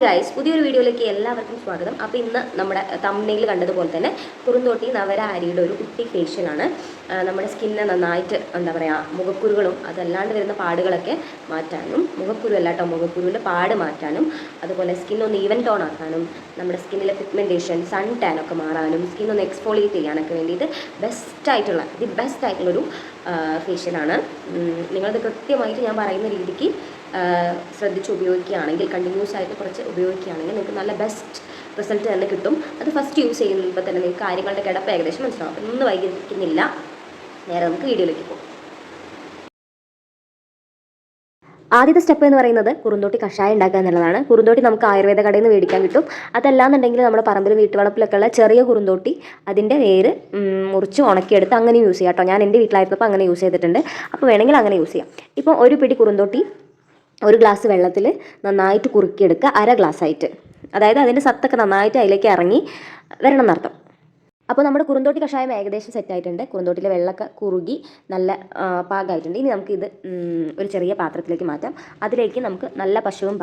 Guys, പുതിയൊരു വീഡിയോയിലേക്ക് എല്ലാവർക്കും സ്വാഗതം. അപ്പോൾ ഇന്ന് നമ്മുടെ തംബ്നെയിൽ കണ്ടതുപോലെ തന്നെ കുറുന്തോട്ടി നവര അരിയുടെ ഒരു കുട്ടി ഫേഷ്യലാണ്. നമ്മുടെ സ്കിന്നെ നന്നായിട്ട് എന്താ പറയുക, മുഖക്കുരുകളും അതല്ലാണ്ട് വരുന്ന പാടുകളൊക്കെ മാറ്റാനും, മുഖക്കുരു അല്ല കേട്ടോ, മുഖക്കുരുവിൻ്റെ പാട് മാറ്റാനും, അതുപോലെ സ്കിന്നൊന്ന് ഈവൻ ടോൺ ആക്കാനും, നമ്മുടെ സ്കിന്നിലെ പിഗ്മെൻറ്റേഷൻ, സൺ ടാൻ ഒക്കെ മാറാനും, സ്കിന്നൊന്ന് എക്സ്ഫോളിയേറ്റ് ചെയ്യാനൊക്കെ വേണ്ടിയിട്ട് ദി ബെസ്റ്റ് ആയിട്ടുള്ളൊരു ഫേഷ്യലാണ്. നിങ്ങളത് കൃത്യമായിട്ട് ഞാൻ പറയുന്ന രീതിക്ക് ശ്രദ്ധിച്ച് ഉപയോഗിക്കുകയാണെങ്കിൽ, കണ്ടിന്യൂസ് ആയിട്ട് കുറച്ച് ഉപയോഗിക്കുകയാണെങ്കിൽ നിങ്ങൾക്ക് നല്ല ബെസ്റ്റ് റിസൾട്ട് തന്നെ കിട്ടും. അത് ഫസ്റ്റ് യൂസ് ചെയ്യുമ്പോൾ തന്നെ നിങ്ങൾക്ക് കാര്യങ്ങളുടെ കിടപ്പ് ഏകദേശം മനസ്സിലാവും. അപ്പം ഇന്ന് വൈകിക്കുന്നില്ല, നേരെ നമുക്ക് വീഡിയോയിലേക്ക് പോകും. ആദ്യത്തെ സ്റ്റെപ്പ് എന്ന് പറയുന്നത് കുറുന്തോട്ടി കഷായം ഉണ്ടാക്കുക എന്നുള്ളതാണ്. കുറുന്തോട്ടി നമുക്ക് ആയുർവേദ കടയിൽ നിന്ന് മേടിക്കാൻ കിട്ടും. അതല്ലാന്നുണ്ടെങ്കിൽ നമ്മുടെ പറമ്പിൽ വീട്ടുവളപ്പിലൊക്കെ ഉള്ള ചെറിയ കുറുന്തോട്ടി അതിൻ്റെ വേര് മുറിച്ച് ഉണക്കിയെടുത്ത് അങ്ങനെ യൂസ് ചെയ്യാം കേട്ടോ. ഞാൻ എൻ്റെ വീട്ടിലായിരുന്നപ്പോൾ അങ്ങനെ യൂസ് ചെയ്തിട്ടുണ്ട്. അപ്പോൾ വേണമെങ്കിൽ അങ്ങനെ യൂസ് ചെയ്യാം. ഇപ്പോൾ ഒരു പിടി കുറുന്തോട്ടി ഒരു ഗ്ലാസ് വെള്ളത്തിൽ നന്നായിട്ട് കുറുക്കിയെടുക്കുക, അര ഗ്ലാസ്സായിട്ട്. അതായത് അതിൻ്റെ സത്തൊക്കെ നന്നായിട്ട് അതിലേക്ക് ഇറങ്ങി വരണം എന്നർത്ഥം. അപ്പോൾ നമ്മുടെ കുറുന്തോട്ടി കഷായം ഏകദേശം സെറ്റായിട്ടുണ്ട്. കുറുന്തോട്ടിയിലെ വെള്ളമൊക്കെ കുറുകി നല്ല പാകമായിട്ടുണ്ട്. ഇനി നമുക്കിത് ഒരു ചെറിയ പാത്രത്തിലേക്ക് മാറ്റാം. അതിലേക്ക് നമുക്ക് നല്ല പശുവിൻ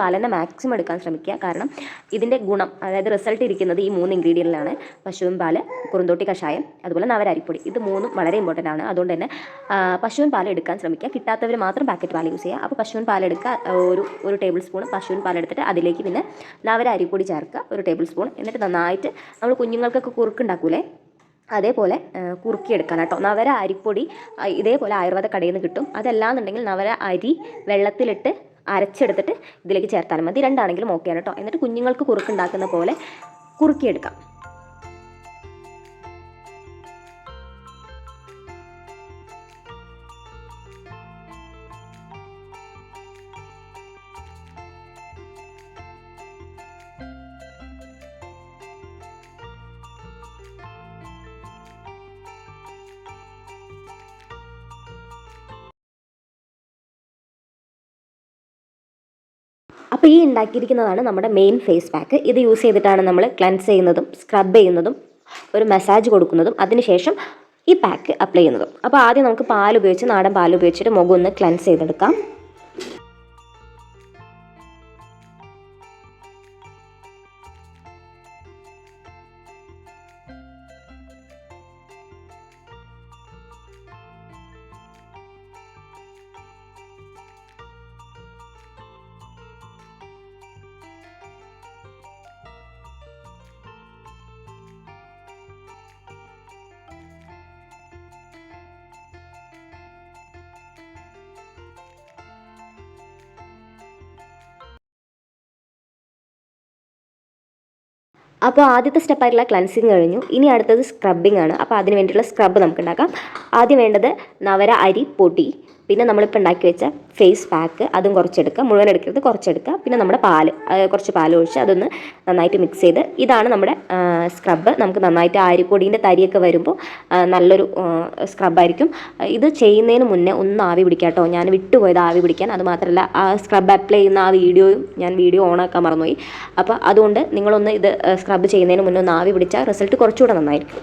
പാൽ തന്നെ മാക്സിമം എടുക്കാൻ ശ്രമിക്കുക. കാരണം ഇതിൻ്റെ ഗുണം, അതായത് റിസൾട്ട് ഇരിക്കുന്നത് ഈ 3 ഇൻഗ്രീഡിയൻറ്റിലാണ്. പശുവിൻ പാൽ, കുറുന്തോട്ടി കഷായം, അതുപോലെ നവരരിപ്പൊടി. ഇത് 3 വളരെ ഇമ്പോർട്ടൻ്റ് ആണ്. അതുകൊണ്ട് തന്നെ പശുവിൻ പാൽ എടുക്കാൻ ശ്രമിക്കുക. കിട്ടാത്തവർ മാത്രം പാക്കറ്റ് പാൽ യൂസ് ചെയ്യുക. അപ്പോൾ പശുവിൻ പാൽ എടുക്കുക, ഒരു ടേബിൾ സ്പൂൺ പശുവിൻ പാൽ എടുത്തിട്ട് അതിലേക്ക് പിന്നെ നവരരിപ്പൊടി ചേർക്കുക, 1 ടേബിൾ സ്പൂൺ. എന്നിട്ട് നന്നായിട്ട് നമ്മൾ കുഞ്ഞുങ്ങൾക്കൊക്കെ കുറുക്കുണ്ടാക്കൂലേ, അതേപോലെ കുറുക്കിയെടുക്കാൻ കേട്ടോ. നവര അരിപ്പൊടി ഇതേപോലെ ആയുർവേദ കടയിൽ നിന്ന് കിട്ടും. അതല്ലാന്നുണ്ടെങ്കിൽ നവര അരി വെള്ളത്തിലിട്ട് അരച്ചെടുത്തിട്ട് ഇതിലേക്ക് ചേർത്താലും മതി. രണ്ടാണെങ്കിലും ഓക്കെയാണ് കേട്ടോ. എന്നിട്ട് കുഞ്ഞുങ്ങൾക്ക് കുറുക്കുണ്ടാക്കുന്ന പോലെ കുറുക്കിയെടുക്കാം. അപ്പോൾ ഈ ഉണ്ടാക്കിയിരിക്കുന്നതാണ് നമ്മുടെ മെയിൻ ഫേസ് പാക്ക്. ഇത് യൂസ് ചെയ്തിട്ടാണ് നമ്മൾ ക്ലെൻസ് ചെയ്യുന്നതും സ്ക്രബ് ചെയ്യുന്നതും ഒരു മസാജ് കൊടുക്കുന്നതും അതിനുശേഷം ഈ പാക്ക് അപ്ലൈ ചെയ്യുന്നതും. അപ്പോൾ ആദ്യം നമുക്ക് നാടൻ പാൽ ഉപയോഗിച്ചിട്ട് മുഖം ഒന്ന് ക്ലെൻസ് ചെയ്തെടുക്കാം. അപ്പോൾ ആദ്യത്തെ സ്റ്റെപ്പായിട്ടുള്ള ക്ലൻസിങ് കഴിഞ്ഞു. ഇനി അടുത്തത് സ്ക്രബിങ് ആണ്. അപ്പോൾ അതിന് വേണ്ടിയിട്ടുള്ള സ്ക്രബ് നമുക്ക് ഉണ്ടാക്കാം. ആദ്യം വേണ്ടത് നവര അരി പൊടി, പിന്നെ നമ്മളിപ്പോൾ ഉണ്ടാക്കി വെച്ച ഫേസ് പാക്ക്, അതും കുറച്ചെടുക്കുക. മുഴുവൻ എടുക്കരുത്, കുറച്ചെടുക്കുക. പിന്നെ നമ്മുടെ കുറച്ച് പാൽ ഒഴിച്ച് അതൊന്ന് നന്നായിട്ട് മിക്സ് ചെയ്ത്, ഇതാണ് നമ്മുടെ സ്ക്രബ്. നമുക്ക് നന്നായിട്ട് അരിപ്പൊടീൻ്റെ തരിയൊക്കെ വരുമ്പോൾ നല്ലൊരു സ്ക്രബായിരിക്കും. ഇത് ചെയ്യുന്നതിന് മുന്നേ ഒന്ന് ആവി പിടിക്കാം കേട്ടോ. ഞാൻ വിട്ടുപോയത് ആവി പിടിക്കാൻ. അത് മാത്രമല്ല, ആ സ്ക്രബ് അപ്ലൈ ചെയ്യുന്ന ആ വീഡിയോ ഓണാക്കാൻ മറന്നുപോയി. അപ്പോൾ അതുകൊണ്ട് നിങ്ങളൊന്ന് ഇത് സ്ക്രബ് ചെയ്യുന്നതിന് മുന്നേ ഒന്ന് ആവി പിടിച്ചാൽ റിസൾട്ട് കുറച്ചുകൂടെ നന്നായിരിക്കും.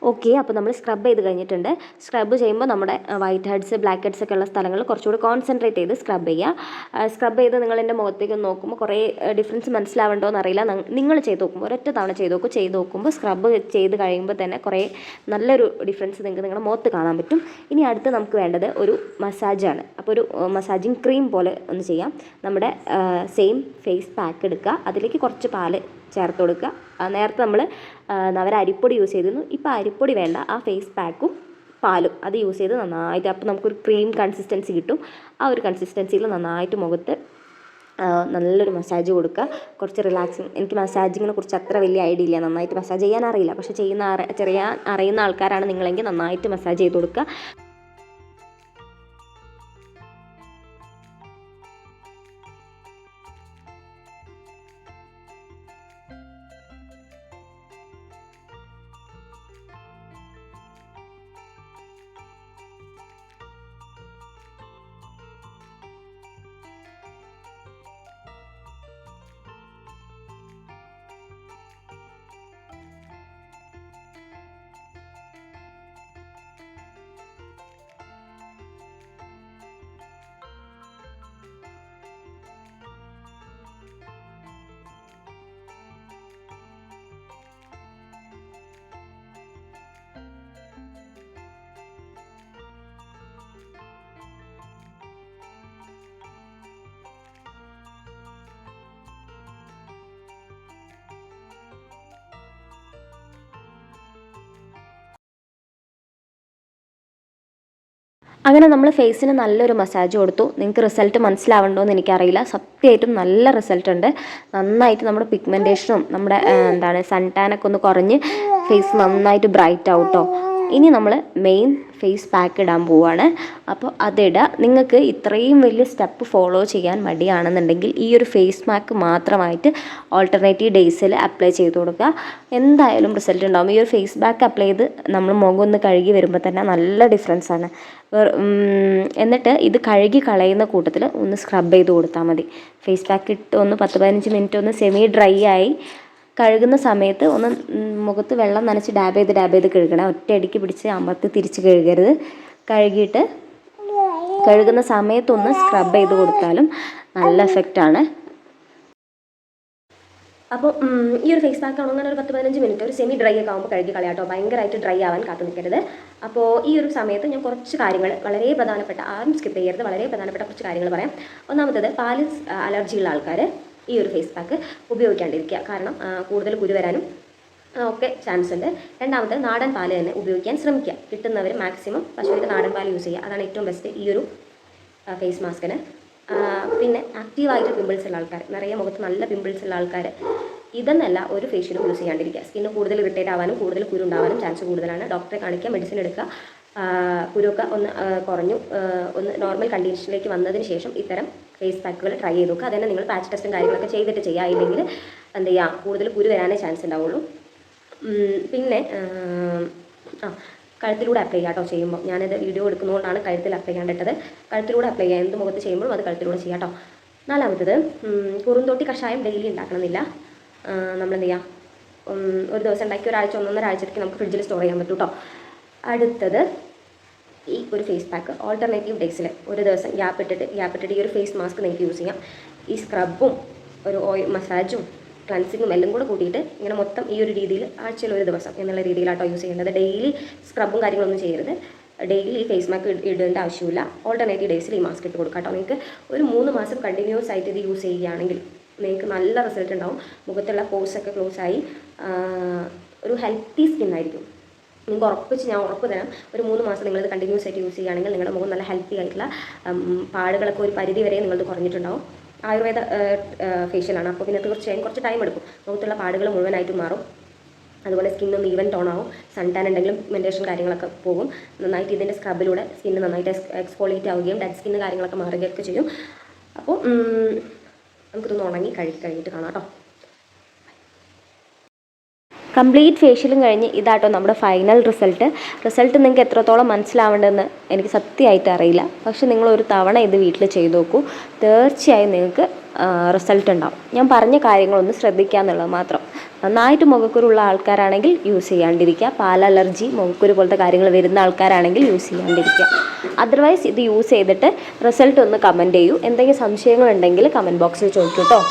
ഓക്കെ, അപ്പോൾ നമ്മൾ സ്ക്രബ് ചെയ്ത് കഴിഞ്ഞിട്ടുണ്ട്. സ്ക്രബ് ചെയ്യുമ്പോൾ നമ്മുടെ വൈറ്റ് ഹെഡ്സ്, ബ്ലാക്ക് ഹെഡ്സ് ഒക്കെ ഉള്ള സ്ഥലങ്ങളിൽ കുറച്ചുകൂടി കോൺസെൻട്രേറ്റ് ചെയ്ത് സ്ക്രബ് ചെയ്യുക. സ്ക്രബ് ചെയ്ത് നിങ്ങൾ എൻ്റെ മുഖത്തേക്ക് നോക്കുമ്പോൾ കുറേ ഡിഫറൻസ് മനസ്സിലാവുണ്ടോ എന്നറിയില്ല. നിങ്ങൾ ചെയ്ത് നോക്കുമ്പോൾ ഒരൊറ്റ തവണ ചെയ്ത് നോക്കുമ്പോൾ സ്ക്രബ് ചെയ്ത് കഴിയുമ്പോൾ തന്നെ കുറേ നല്ലൊരു ഡിഫറൻസ് നിങ്ങൾക്ക് നിങ്ങളുടെ മുഖത്ത് കാണാൻ പറ്റും. ഇനി അടുത്ത് നമുക്ക് വേണ്ടത് ഒരു മസാജാണ്. അപ്പോൾ ഒരു മസാജിങ് ക്രീം പോലെ ഒന്ന് ചെയ്യാം. നമ്മുടെ സെയിം ഫേസ് പാക്ക് എടുക്കുക, അതിലേക്ക് കുറച്ച് പാല് ചേർത്ത് കൊടുക്കുക. നേരത്തെ നമ്മൾ അവർ അരിപ്പൊടി യൂസ് ചെയ്തിരുന്നു, ഇപ്പോൾ അരിപ്പൊടി വേണ്ട, ആ ഫേസ് പാക്കും പാലും അത് യൂസ് ചെയ്ത് നന്നായിട്ട്, അപ്പോൾ നമുക്കൊരു ക്രീം കൺസിസ്റ്റൻസി കിട്ടും. ആ ഒരു കൺസിസ്റ്റൻസിയിൽ നന്നായിട്ട് മുഖത്ത് നല്ലൊരു മസാജ് കൊടുക്കുക. കുറച്ച് റിലാക്സിങ്. എനിക്ക് മസാജിങ്ങിനെ കുറിച്ച് അത്ര വലിയ ഐഡിയ ഇല്ല, നന്നായിട്ട് മസാജ് ചെയ്യാൻ അറിയില്ല. പക്ഷേ അറിയുന്ന ആൾക്കാരാണ് നിങ്ങളെങ്കിൽ നന്നായിട്ട് മസാജ് ചെയ്ത് കൊടുക്കുക. അങ്ങനെ നമ്മൾ ഫേസിന് നല്ലൊരു മസാജ് കൊടുത്തു. നിങ്ങൾക്ക് റിസൾട്ട് മനസ്സിലാവുണ്ടോ എന്ന് എനിക്കറിയില്ല. സത്യമായിട്ടും നല്ല റിസൾട്ട് ഉണ്ട്. നന്നായിട്ട് നമ്മുടെ പിഗ്മെൻറ്റേഷനും നമ്മുടെ സൺ ടാനൊക്കെ ഒന്ന് കുറഞ്ഞ് ഫേസ് നന്നായിട്ട് ബ്രൈറ്റ് ആവും കേട്ടോ. ഇനി നമ്മൾ മെയിൻ ഫേസ് പാക്ക് ഇടാൻ പോവുകയാണ്. അപ്പോൾ അതിടുക. നിങ്ങൾക്ക് ഇത്രയും വലിയ സ്റ്റെപ്പ് ഫോളോ ചെയ്യാൻ മടിയാണെന്നുണ്ടെങ്കിൽ ഈ ഒരു ഫേസ് പാക്ക് മാത്രമായിട്ട് ഓൾട്ടർനേറ്റീവ് ഡേയ്സിൽ അപ്ലൈ ചെയ്ത് കൊടുക്കുക. എന്തായാലും റിസൾട്ട് ഉണ്ടാകും. ഈ ഒരു ഫേസ് പാക്ക് അപ്ലൈ ചെയ്ത് നമ്മൾ മുഖം ഒന്ന് കഴുകി വരുമ്പോൾ തന്നെ നല്ല ഡിഫറൻസ് ആണ്. എന്നിട്ട് ഇത് കഴുകി കളയുന്ന കൂട്ടത്തിൽ ഒന്ന് സ്ക്രബ് ചെയ്ത് കൊടുത്താൽ മതി. ഫേസ് പാക്ക് ഇട്ട് ഒന്ന് 10-15 മിനിറ്റ് ഒന്ന് സെമി ഡ്രൈ ആയി കഴുകുന്ന സമയത്ത് ഒന്ന് മുഖത്ത് വെള്ളം നനച്ച് ഡാബ് ചെയ്ത് കഴുകണം. ഒറ്റയടിക്ക് പിടിച്ച് അമർത്തി തിരിച്ച് കഴുകരുത്. കഴുകിയിട്ട് കഴുകുന്ന സമയത്തൊന്ന് സ്ക്രബ് ചെയ്ത് കൊടുത്താലും നല്ല എഫക്റ്റാണ്. അപ്പോൾ ഈ ഒരു ഫേസ് പാക്ക് അങ്ങനെ ഒരു 10-15 മിനിറ്റ് ഒരു സെമി ഡ്രൈ ഒക്കെ ആകുമ്പോൾ കഴുകി കളയാട്ടോ. ഭയങ്കരമായിട്ട് ഡ്രൈ ആവാൻ കാത്തു നിൽക്കരുത്. അപ്പോൾ ഈ ഒരു സമയത്ത് ഞാൻ കുറച്ച് കാര്യങ്ങൾ വളരെ പ്രധാനപ്പെട്ട, ആരും സ്കിപ്പ് ചെയ്യരുത്, വളരെ പ്രധാനപ്പെട്ട കുറച്ച് കാര്യങ്ങൾ പറയാം. ഒന്നാമത്തേത്, പാല് അലർജിയുള്ള ആൾക്കാർ ഈ ഒരു ഫേസ് പാക്ക് ഉപയോഗിക്കാണ്ടിരിക്കുക. കാരണം കൂടുതൽ കുരു വരാനും ഒക്കെ ചാൻസ് ഉണ്ട്. രണ്ടാമത്തെ, നാടൻ പാല് തന്നെ ഉപയോഗിക്കാൻ ശ്രമിക്കുക. കിട്ടുന്നവർ മാക്സിമം പശുവിൻ്റെ നാടൻ പാൽ യൂസ് ചെയ്യുക. അതാണ് ഏറ്റവും ബെസ്റ്റ് ഈ ഒരു ഫേസ് മാസ്കിന്. പിന്നെ ആക്റ്റീവായിട്ട് പിമ്പിൾസ് ഉള്ള ആൾക്കാർ, നിറയെ മുഖത്ത് നല്ല പിമ്പിൾസ് ഉള്ള ആൾക്കാർ ഇതെന്നല്ല ഒരു ഫേഷ്യലും യൂസ് ചെയ്യാണ്ടിരിക്കുക. സ്കിന്ന് കൂടുതൽ ഇറിറ്റേറ്റ് ആവാനും കൂടുതൽ കുരു ഉണ്ടാവാനും ചാൻസ് കൂടുതലാണ്. ഡോക്ടറെ കാണിക്കുക, മെഡിസിൻ എടുക്കുക. കുരുവൊക്കെ ഒന്ന് കുറഞ്ഞു ഒന്ന് നോർമൽ കണ്ടീഷനിലേക്ക് വന്നതിന് ശേഷം ഇത്തരം ഫേസ് പാക്കുകൾ ട്രൈ ചെയ്ത് നോക്കുക. അതന്നെ നിങ്ങൾ പാച്ച് ടെസ്റ്റും കാര്യങ്ങളൊക്കെ ചെയ്തിട്ട് ചെയ്യുക. ഇല്ലെങ്കിൽ എന്ത് ചെയ്യുക, കൂടുതൽ കുരു വരാനേ ചാൻസ് ഉണ്ടാവുള്ളൂ. പിന്നെ കഴുത്തിലൂടെ അപ്ലൈ ചെയ്യാം കേട്ടോ ചെയ്യുമ്പോൾ. ഞാനത് വീഡിയോ എടുക്കുന്നതുകൊണ്ടാണ് കഴുത്തിൽ അപ്ലൈ ചെയ്യാണ്ടിട്ടത്. കഴുത്തിലൂടെ അപ്ലൈ ചെയ്യാം. എന്ത് മുഖത്ത് ചെയ്യുമ്പോഴും അത് കഴുത്തിലൂടെ ചെയ്യാം കേട്ടോ. നാലാമത്തത്, കുറുന്തോട്ടി കഷായം ഡെയിലി ഉണ്ടാക്കണമെന്നില്ല. നമ്മളെന്ത് ചെയ്യുക, ഒരു ദിവസം ഉണ്ടാക്കി ഒരാഴ്ച 1.5 ആഴ്ചയ്ക്ക് നമുക്ക് ഫ്രിഡ്ജിൽ സ്റ്റോർ ചെയ്യാൻ പറ്റും കേട്ടോ. അടുത്തത്, ഈ ഒരു ഫേസ് പാക്ക് ഓൾട്ടർനേറ്റീവ് ഡേയ്സിൽ ഒരു ദിവസം ഗ്യാപ്പ് ഇട്ടിട്ട് ഈ ഒരു ഫേസ് മാസ്ക് നിങ്ങൾക്ക് യൂസ് ചെയ്യാം. ഈ സ്ക്രബും ഒരു ഓയിൽ മസാജും ക്ലൻസിങ്ങും എല്ലാം കൂടെ കൂട്ടിയിട്ട് ഇങ്ങനെ മൊത്തം ഈ ഒരു രീതിയിൽ ആഴ്ചയിൽ ഒരു ദിവസം എന്നുള്ള രീതിയിലാട്ടോ യൂസ് ചെയ്യേണ്ടത്. ഡെയിലി സ്ക്രബും കാര്യങ്ങളൊന്നും ചെയ്യരുത്. ഡെയിലി ഈ ഫേസ് മാസ്ക് ഇടേണ്ട ആവശ്യമില്ല. ഓൾട്ടർനേറ്റീവ് ഡേയ്സിൽ ഈ മാസ്ക് ഇട്ട് കൊടുക്കാം കേട്ടോ. നിങ്ങൾക്ക് ഒരു 3 മാസം കണ്ടിന്യൂസ് ആയിട്ട് ഇത് യൂസ് ചെയ്യുകയാണെങ്കിൽ നിങ്ങൾക്ക് നല്ല റിസൾട്ട് ഉണ്ടാവും. മുഖത്തുള്ള പോഴ്സൊക്കെ ക്ലോസ് ആയി ഒരു ഹെൽത്തി സ്കിന്നായിരിക്കും. നിങ്ങൾക്ക് ഞാൻ ഉറപ്പ് തരാം, ഒരു 3 മാസം നിങ്ങളിത് കണ്ടിന്യൂസ് ആയിട്ട് യൂസ് ചെയ്യുകയാണെങ്കിൽ നിങ്ങളുടെ മുഖം നല്ല ഹെൽത്തി ആയിട്ടുള്ള പാടുകളൊക്കെ ഒരു പരിധി വരെ നിങ്ങളത് കുറഞ്ഞിട്ടുണ്ടാവും. ആയുർവേദ ഫേഷ്യലാണ്. അപ്പോൾ പിന്നെ തീർച്ചയായും കുറച്ച് ടൈം എടുക്കും. മുഖത്തുള്ള പാടുകൾ മുഴുവനായിട്ട് മാറും. അതുപോലെ സ്കിന്നൊന്ന് ഈവൻ ടോൺ ആവും. സൺ ടാൻ ഉണ്ടെങ്കിലും പിഗ്മെൻറ്റേഷൻ കാര്യങ്ങളൊക്കെ പോകും. നന്നായിട്ട് ഇതിൻ്റെ സ്ക്രബിലൂടെ സ്കിന്ന് നന്നായിട്ട് എക്സ്ഫോളിയേറ്റ് ആവുകയും ഡെഡ് സ്കിന്ന് കാര്യങ്ങളൊക്കെ മാറുകയൊക്കെ ചെയ്യും. അപ്പോൾ നമുക്കിതൊന്ന് ഉണങ്ങി കഴിഞ്ഞിട്ട് കാണാം കേട്ടോ. കംപ്ലീറ്റ് ഫേഷ്യലും കഴിഞ്ഞ് ഇതാട്ടോ നമ്മുടെ ഫൈനൽ റിസൾട്ട് നിങ്ങൾക്ക് എത്രത്തോളം മനസ്സിലാവേണ്ടതെന്ന് എനിക്ക് സത്യമായിട്ട് അറിയില്ല. പക്ഷെ നിങ്ങളൊരു തവണ ഇത് വീട്ടിൽ ചെയ്ത് നോക്കൂ. തീർച്ചയായും നിങ്ങൾക്ക് റിസൾട്ട് ഉണ്ടാവും. ഞാൻ പറഞ്ഞ കാര്യങ്ങളൊന്ന് ശ്രദ്ധിക്കുക എന്നുള്ളത് മാത്രം. നന്നായിട്ട് മുഖക്കുരുള്ള ആൾക്കാരാണെങ്കിൽ യൂസ് ചെയ്യാണ്ടിരിക്കുക. പാൽ അലർജി, മുഖക്കുരു പോലത്തെ കാര്യങ്ങൾ വരുന്ന ആൾക്കാരാണെങ്കിൽ യൂസ് ചെയ്യാണ്ടിരിക്കുക. അതർവൈസ് ഇത് യൂസ് ചെയ്തിട്ട് റിസൾട്ട് ഒന്ന് കമൻറ്റ് ചെയ്യൂ. എന്തെങ്കിലും സംശയങ്ങളുണ്ടെങ്കിൽ കമൻറ്റ് ബോക്സിൽ ചോദിക്കൂ കേട്ടോ.